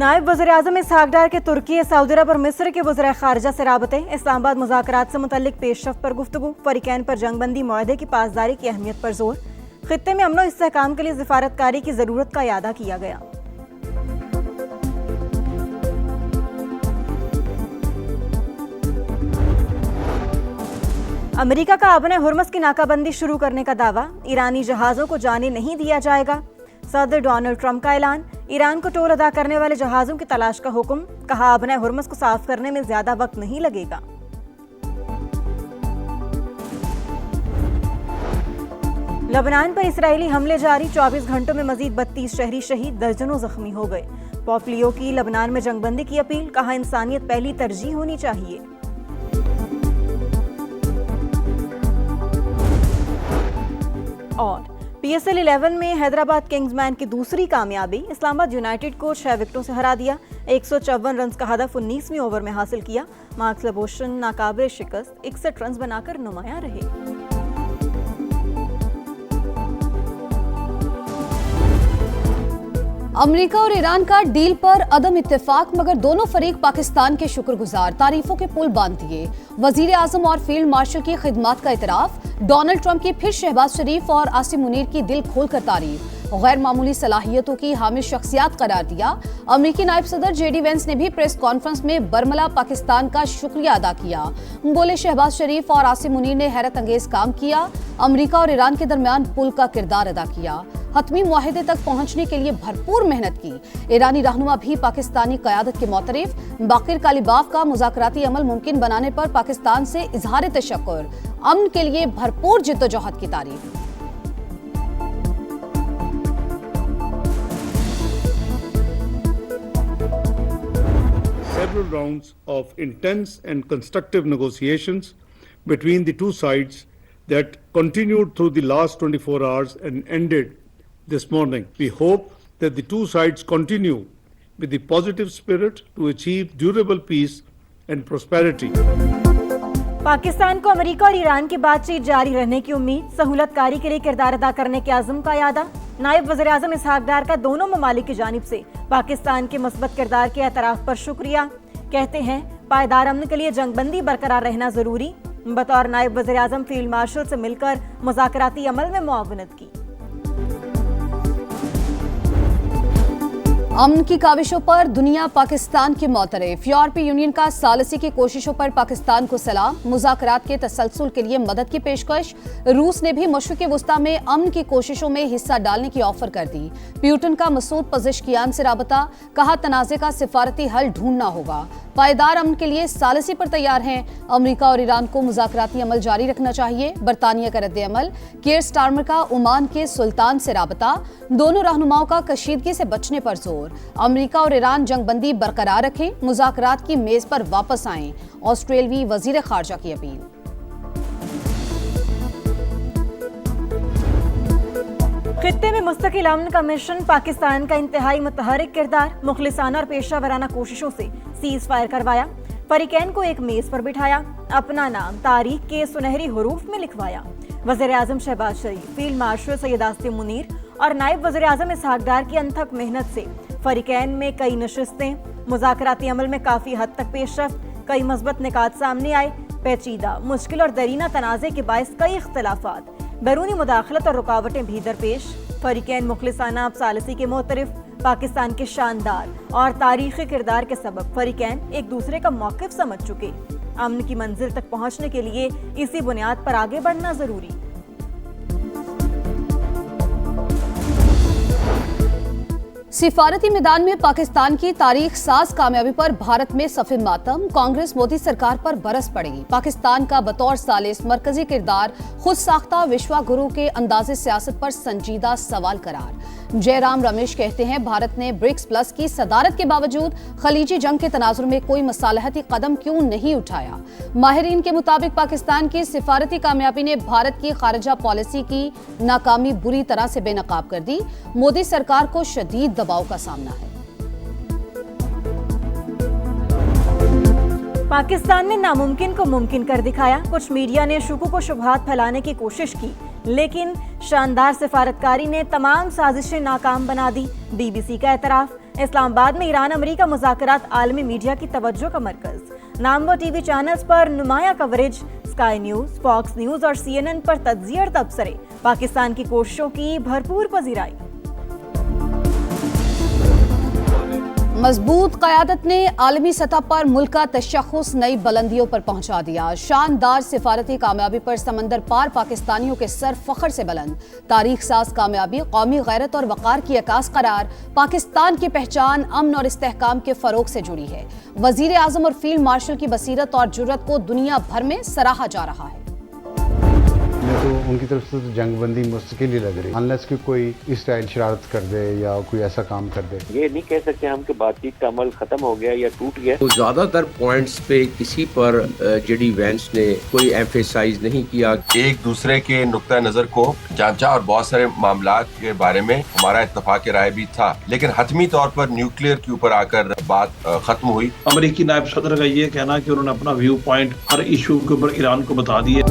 नायब वज़ीर-ए-आज़म इसहाक डार के तुर्की, सऊदी अरब और मिस्र के वज़ीर ख़ारिजा से राबते। इस्लामाबाद मुज़ाकरात से मुतल्लिक पेशरफ्त पर गुफ्तगू। फ़रीक़ैन पर जंगबंदी मुआहदे की पासदारी की अहमियत पर जोर। ख़ित्ते में अमन व इस्तेहकाम के लिए ज़िफ़ारतकारी की ज़रूरत का यादा किया गया। अमेरिका का आबने हुर्मस की नाकाबंदी शुरू करने का दावा। ईरानी जहाज़ों को जाने नहीं दिया जाएगा। सदर डोनाल्ड ट्रंप का ऐलान। ईरान को टोल अदा करने वाले जहाज़ों की तलाश का हुक्म। कहा, आबने हुर्मस को साफ करने में ज्यादा वक्त नहीं लगेगा। लबनान पर इस्राएली हमले जारी। 24 घंटों में मजीद 32 शहरी शहीद, दर्जनों जख्मी हो गए। पोम्पियो की लबनान में जंगबंदी की अपील। कहा, इंसानियत पहली तरजीह होनी चाहिए। और PSL 11 में हैदराबाद किंग्समैन की दूसरी कामयाबी। इस्लामाबाद यूनाइटेड को 6 विकेटों से हरा दिया। 154 रन का हदफ 19वीं ओवर में हासिल किया। मार्क्स लबोशन नाकाबिल शिकस्त 61 रन बनाकर नुमाया रहे। अमेरिका और ईरान का डील पर अदम इत्तेफाक, मगर दोनों फरीक पाकिस्तान के शुक्रगुजार। तारीफों के पुल बांध दिए। वजीर आजम और फील्ड मार्शल की खिदमत का इतराफ। डोनाल्ड ट्रंप की फिर शहबाज शरीफ और आसिम मुनीर की दिल खोलकर तारीफ। गैर मामूली सलाहियतों की हामिल शख्सियात करार दिया। अमेरिकी नायब सदर JD वेंस ने भी प्रेस कॉन्फ्रेंस में बरमला पाकिस्तान का शुक्रिया अदा किया। बोले, शहबाज शरीफ और आसिम मुनीर ने हैरत अंगेज काम किया। अमेरिका और ईरान के दरमियान पुल का किरदार अदा किया। हतमी मुआहिदे तक पहुंचने के लिए भरपूर मेहनत की। ईरानी रहनुमा भी पाकिस्तानी क़यादत के मोतरिफ। बाकिर कालिबाफ का मुज़ाकराती अमल मुमकिन बनाने पर पाकिस्तान से इजहार तशक्कुर। अमन के लिए भरपूर जिद्दोजहद की तारीफ। Several rounds of intense and constructive negotiations between the two sides that continued through the last 24 hours and ended this morning. We hope that the two sides continue with the positive spirit to achieve durable peace and prosperity. Pakistan को America और Iran की बातचीत जारी रहने की उम्मीद। सहूलतकारी के लिए किरदार अदा करने के आज़म का यादा। नायब वज़ीर-ए-आज़म इसहाक डार का दोनों ममालिक की जानिब से पाकिस्तान के मुस्बत किरदार के एतराफ़ पर शुक्रिया। कहते हैं, पायदार अमन के लिए जंगबंदी बरकरार रहना जरूरी। बतौर नायब वज़ीर-ए-आज़म फील्ड मार्शल से मिलकर मुज़ाकराती अमल में मुआवनत की। अमन की काविशों पर दुनिया पाकिस्तान की मोतरफ। यूरोपीय यूनियन का सालसी की कोशिशों पर पाकिस्तान को सलाम। मुज़ाकरात के तसलसल के लिए मदद की पेशकश। रूस ने भी मशरिक़ वस्ता में अमन की कोशिशों में हिस्सा डालने की ऑफर कर दी। प्यूटन का मसूद पज़ेश्कियान से राबता। कहा, तनाज़े का सिफारती हल ढूंढना होगा। पायदार अमन के लिए सालसी पर तैयार हैं। अमेरिका और ईरान को मुज़ाकराती अमल जारी रखना चाहिए। बरतानिया का रद्द अमल। केयर स्टारमर का ओमान के सुल्तान से राबता। दोनों रहनुमाओं का कशीदगी से बचने पर जोर। अमेरिका और ईरान जंगबंदी बरकरार रखें, मुज़ाकरात की मेज पर वापस आएं। ऑस्ट्रेलियाई वज़ीर ख़ारिजा की अपील। खित्ते में मुस्तकिल अमन का मिशन। पाकिस्तान का इंतहाई मुतहरिक किरदार। मुखलिसाना और पेशा कोशिशों से सीज फायर करवाया। फरीकैन को एक मेज पर बिठाया। अपना नाम तारीख के सुनहरी हुरूफ में लिखवाया। वज़ीर-ए-आज़म शहबाज शरीफ, फील्ड मार्शल सैयद आसिम मुनीर और नायब वज़ीर-ए-आज़म इसहाक डार की अनथक मेहनत से फरीकैन में कई नशिस्तें, मुज़ाकराती अमल में काफ़ी हद तक पेशरफ्त, कई मस्बत निकात सामने आए। पेचीदा, मुश्किल और दरीना तनाज़े के बायस कई इख्तलाफात, बैरूनी मुदाखलत और रुकावटें भी दरपेश। फरीकैन मुखलिसाना अब सालसी के मोतरिफ। पाकिस्तान के शानदार और तारीख़ी किरदार के सबब फरीकैन एक दूसरे का मौक़िफ़ समझ चुके। अमन की मंजिल तक पहुँचने के लिए इसी बुनियाद पर आगे बढ़ना ज़रूरी। सिफारती मैदान में पाकिस्तान की तारीख साज कामयाबी पर भारत में सफ़े मातम। कांग्रेस मोदी सरकार पर बरस पड़ेगी। पाकिस्तान का बतौर सालिस मरकजी किरदार खुद साख्ता विश्वा गुरु के अंदाज़े सियासत पर संजीदा सवाल करार। जयराम रमेश कहते हैं, भारत ने ब्रिक्स प्लस की सदारत के बावजूद खलीजी जंग के तनाजुर में कोई मसालहती कदम क्यों नहीं उठाया। माहिरीन के मुताबिक पाकिस्तान की सिफारती कामयाबी ने भारत की खारजा पॉलिसी की नाकामी बुरी तरह से बेनकाब कर दी। मोदी सरकार को शदीद दबाव का सामना है। पाकिस्तान ने नामुमकिन को मुमकिन कर दिखाया। कुछ मीडिया ने शुकूक को शुबहात फैलाने की कोशिश की, लेकिन शानदार सिफारतकारी ने तमाम साजिशें नाकाम बना दी। BBC का एतराफ। इस्लामाबाद में ईरान अमेरिका मुज़ाकरात आलमी मीडिया की तवज्जो का मरकज। नामवर टीवी चैनल्स पर नुमाया coverage, Sky News, Fox News और CNN पर तज्जिए और तबसरे, पाकिस्तान की कोशिशों की भरपूर पजीराई। मजबूत क़यादत ने आलमी सतह पर मुल्क का तशख़्ख़ुस नई बुलंदियों पर पहुंचा दिया। शानदार सिफारती कामयाबी पर समंदर पार पाकिस्तानियों के सर फख्र से बुलंद। तारीख साज कामयाबी कौमी गैरत और वक़ार की अकास करार। पाकिस्तान की पहचान अमन और इस्तेहकाम के फ़रोग से जुड़ी है। वज़ीर आज़म और फील्ड मार्शल की बसीरत और जुर्रत को दुनिया भर में सराहा जा रहा है। तो उनकी तरफ से तो जंगबंदी मुश्किल ही लग रही, अनलेस कि कोई इस स्टाइल शरारत कर दे या कोई ऐसा काम कर दे। ये नहीं कह सकते हम कि बातचीत का अमल खत्म हो गया या टूट गया। तो ज्यादातर पॉइंट्स पे किसी पर जेडी वेंस ने कोई एम्फेसाइज नहीं किया। एक दूसरे के नुक्ता नजर को जांचा और बहुत सारे मामलात के बारे में हमारा इत्तफाक राय भी था, लेकिन हतमी तौर पर न्यूक्लियर के ऊपर आकर बात खत्म हुई। अमेरिकी नायब सदर का ये कहना कि उन्होंने अपना व्यू पॉइंट हर इशू के ऊपर ईरान को बता दिए।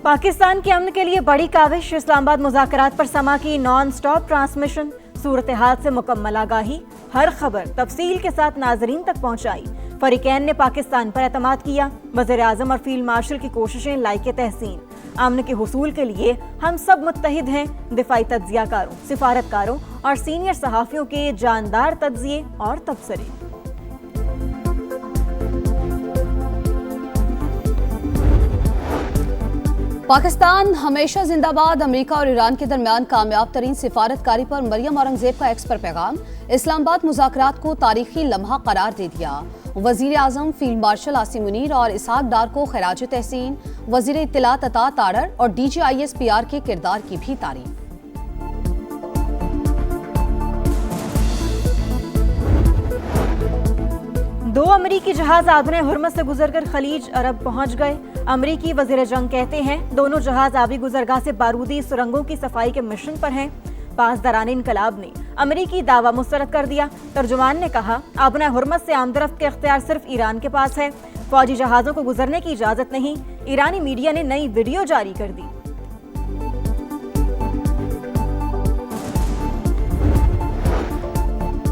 पाकिस्तान के अमन के लिए बड़ी काविश, इस्लामाबाद मुज़ाकरात पर समा की नॉन स्टॉप ट्रांसमिशन, सूरत हाल से मुकम्मल आगाही, हर खबर तफसील के साथ नाजरीन तक पहुंचाई। फरीकैन ने पाकिस्तान पर एतमाद किया। वज़ीर आज़म और फील्ड मार्शल की कोशिशें लायके तहसीन। अमन के हुसूल के लिए हम सब मुत्तहिद हैं। दिफाई तज्जियाकारों, सिफारतकारों और सीनियर सहाफ़ियों के जानदार तज्जिए और तबसरे। पाकिस्तान हमेशा जिंदाबाद। अमेरिका और ईरान के दरमियान कामयाब तरीन सिफारतकारी पर मरियम औरंगजेब का एक्स पर पैगाम। इस्लामाबाद मुज़ाकरात को तारीखी लम्हा करार दे दिया। वज़ीर आज़म, फील्ड मार्शल आसिम मुनीर और इसहाक डार को खिराज तहसीन। वज़ीर इत्तलात अता तारड़ और DGISPR के किरदार की भी तारीफ। दो अमरीकी जहाज आबने हुर्मस से गुजरकर खलीज अरब पहुंच गए। अमरीकी वजीर जंग कहते हैं दोनों जहाज आबी गुजरगाह से बारूदी सुरंगों की सफाई के मिशन पर हैं। पासदारान इनकलाब ने अमरीकी दावा मुस्तरद कर दिया। तर्जुमान ने कहा आबना हुर्मस से आमदरफ्त के इख्तियार सिर्फ ईरान के पास है। फौजी जहाजों को गुजरने की इजाजत नहीं। ईरानी मीडिया ने नई वीडियो जारी कर दी।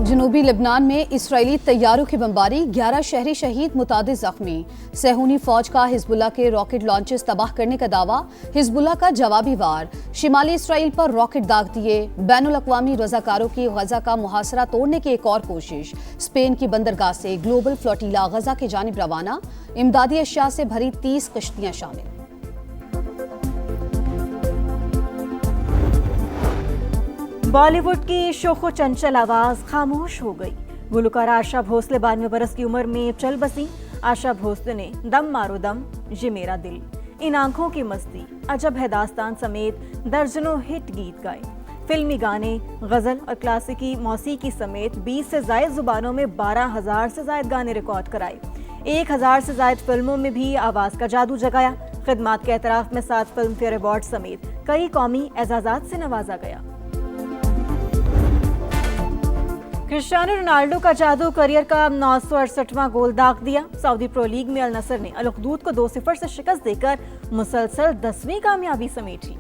जनूबी लेबनान में इस्राएली तैयारों की बमबारी, 11 शहरी शहीद, मुतादिद जख्मी। सहूनी फौज का हिजबुल्लाह के रॉकेट लॉन्चेस तबाह करने का दावा, हिजबुल्लाह का जवाबी वार। शिमाली इसराइल पर रॉकेट दाग दिए। बैनुल अक़वामी रज़ाकारों की गजा का मुहासरा तोड़ने की एक और कोशिश। स्पेन की बंदरगाह से ग्लोबल फ्लोटीला गजा की जानिब रवाना। इमदादी अशिया से भरी 30 कश्तियां शामिल। बॉलीवुड की शोखो चंचल आवाज खामोश हो गई। गुलकारा आशा भोसले 92 बरस की उम्र में चल बसी। आशा भोसले ने दम मारो दम, ये मेरा दिल, इन आंखों की मस्ती, अजब है दास्तान समेत दर्जनों हिट गीत गाए। फिल्मी गाने, गजल और क्लासिकी मौसीकी समेत 20 से ज्यादा जुबानों में 12,000 से ज्यादा गाने रिकॉर्ड कराए। 1,000 से ज्यादा फिल्मों में भी आवाज का जादू जगाया। खिदमात के एतराफ में 7 फिल्म फेयर अवार्ड समेत कई कौमी एजाजात से नवाजा गया। क्रिस्टियानो रोनाल्डो का जादू, करियर का 968वां गोल दाग दिया। सऊदी प्रो लीग में अल नसर ने अल उखदूद को 2-0 से शिकस्त देकर मुसलसल 10वीं कामयाबी समेटी।